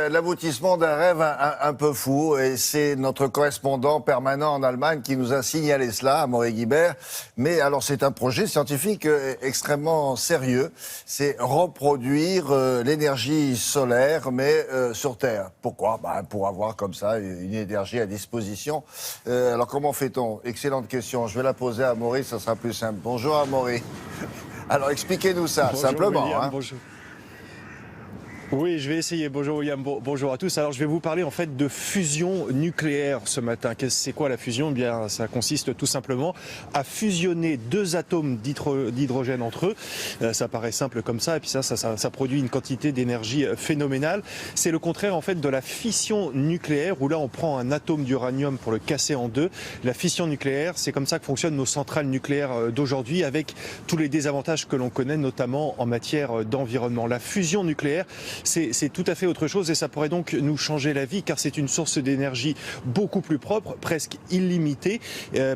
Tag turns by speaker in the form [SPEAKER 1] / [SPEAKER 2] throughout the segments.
[SPEAKER 1] l'aboutissement d'un rêve un peu fou. Et c'est notre correspondant permanent en Allemagne qui nous a signalé cela, Amaury Guibert. Mais alors, c'est un projet scientifique extrêmement sérieux. C'est reproduire l'énergie solaire, mais sur Terre. Pourquoi? Pour avoir comme ça une énergie à disposition. Alors, comment fait-on? Excellente question. Je vais la poser à Amaury, ça sera plus simple. Bonjour Amaury. Alors, expliquez-nous ça,
[SPEAKER 2] Bonjour,
[SPEAKER 1] simplement.
[SPEAKER 2] William, bonjour. Oui, je vais essayer. Bonjour William, bonjour à tous. Alors je vais vous parler en fait de fusion nucléaire ce matin. C'est quoi la fusion? Eh bien, ça consiste tout simplement à fusionner deux atomes d'hydrogène entre eux. Ça paraît simple comme ça, et puis ça produit une quantité d'énergie phénoménale. C'est le contraire en fait de la fission nucléaire, où là on prend un atome d'uranium pour le casser en deux. La fission nucléaire, c'est comme ça que fonctionnent nos centrales nucléaires d'aujourd'hui, avec tous les désavantages que l'on connaît, notamment en matière d'environnement. La fusion nucléaire, c'est tout à fait autre chose, et ça pourrait donc nous changer la vie, car c'est une source d'énergie beaucoup plus propre, presque illimitée,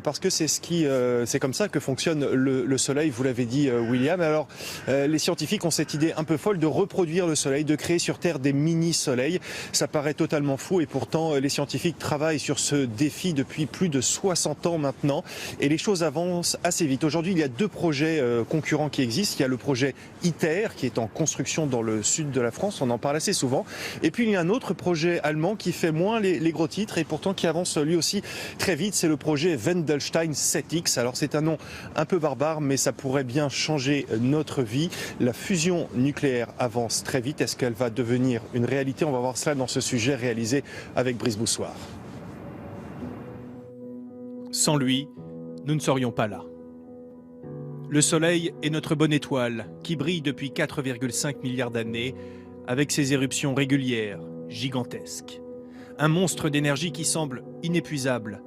[SPEAKER 2] parce que c'est comme ça que fonctionne le Soleil, vous l'avez dit William. Alors les scientifiques ont cette idée un peu folle de reproduire le Soleil, de créer sur Terre des mini-soleils. Ça paraît totalement fou, et pourtant les scientifiques travaillent sur ce défi depuis plus de 60 ans maintenant, et les choses avancent assez vite. Aujourd'hui, il y a deux projets concurrents qui existent. Il y a le projet ITER qui est en construction dans le sud de la France, on en parle assez souvent. Et puis il y a un autre projet allemand qui fait moins les gros titres, et pourtant qui avance lui aussi très vite. C'est le projet Wendelstein 7X. Alors c'est un nom un peu barbare, mais ça pourrait bien changer notre vie. La fusion nucléaire avance très vite. Est-ce qu'elle va devenir une réalité? On va voir cela dans ce sujet réalisé avec Brice Boussoir.
[SPEAKER 3] Sans lui, nous ne serions pas là. Le Soleil est notre bonne étoile qui brille depuis 4,5 milliards d'années, avec ses éruptions régulières, gigantesques. Un monstre d'énergie qui semble inépuisable.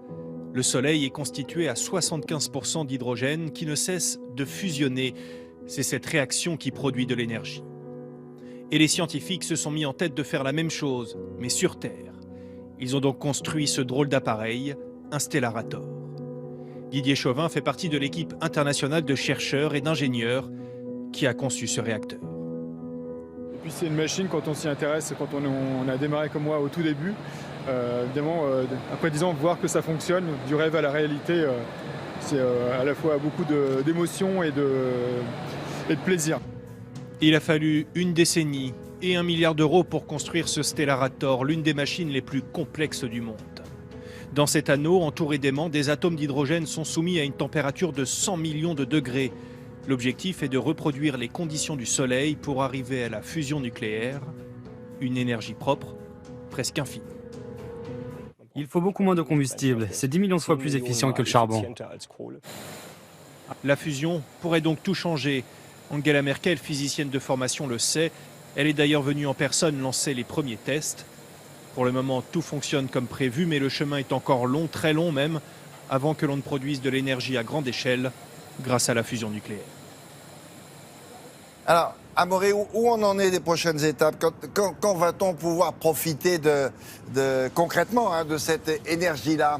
[SPEAKER 3] Le Soleil est constitué à 75% d'hydrogène qui ne cesse de fusionner. C'est cette réaction qui produit de l'énergie. Et les scientifiques se sont mis en tête de faire la même chose, mais sur Terre. Ils ont donc construit ce drôle d'appareil, un Stellarator. Didier Chauvin fait partie de l'équipe internationale de chercheurs et d'ingénieurs qui a conçu ce réacteur.
[SPEAKER 4] Et puis c'est une machine, quand on s'y intéresse, quand on a démarré comme moi au tout début, évidemment, après 10 ans, voir que ça fonctionne, du rêve à la réalité, c'est à la fois beaucoup d'émotions et de plaisir.
[SPEAKER 3] Il a fallu une décennie et 1 milliard d'euros pour construire ce Stellarator, l'une des machines les plus complexes du monde. Dans cet anneau, entouré d'aimants, des atomes d'hydrogène sont soumis à une température de 100 millions de degrés. L'objectif est de reproduire les conditions du Soleil pour arriver à la fusion nucléaire, une énergie propre, presque infinie.
[SPEAKER 5] Il faut beaucoup moins de combustible, c'est 10 millions de fois plus efficient que le charbon.
[SPEAKER 3] La fusion pourrait donc tout changer. Angela Merkel, physicienne de formation, le sait. Elle est d'ailleurs venue en personne lancer les premiers tests. Pour le moment, tout fonctionne comme prévu, mais le chemin est encore long, très long même, avant que l'on ne produise de l'énergie à grande échelle grâce à la fusion nucléaire.
[SPEAKER 1] Alors, Amaury, où on en est des prochaines étapes? Quand va-t-on pouvoir profiter concrètement de cette énergie-là?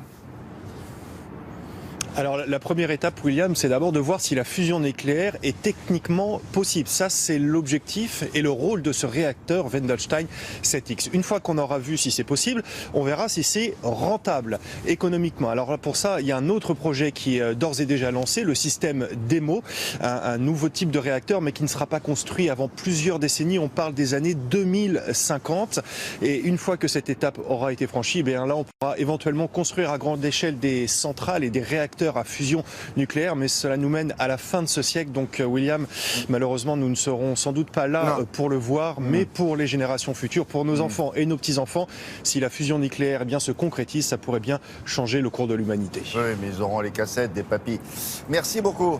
[SPEAKER 2] Alors la première étape, William, c'est d'abord de voir si la fusion nucléaire est techniquement possible. Ça, c'est l'objectif et le rôle de ce réacteur Wendelstein 7X. Une fois qu'on aura vu si c'est possible, on verra si c'est rentable économiquement. Alors pour ça, il y a un autre projet qui est d'ores et déjà lancé, le système DEMO, un nouveau type de réacteur, mais qui ne sera pas construit avant plusieurs décennies. On parle des années 2050. Et une fois que cette étape aura été franchie, bien là, on pourra éventuellement construire à grande échelle des centrales et des réacteurs à fusion nucléaire, mais cela nous mène à la fin de ce siècle. Donc William, malheureusement, nous ne serons sans doute pas là pour le voir, mais pour les générations futures, pour nos enfants et nos petits-enfants, si la fusion nucléaire se concrétise, ça pourrait bien changer le cours de l'humanité.
[SPEAKER 1] Oui, mais ils auront les cassettes des papys. Merci beaucoup.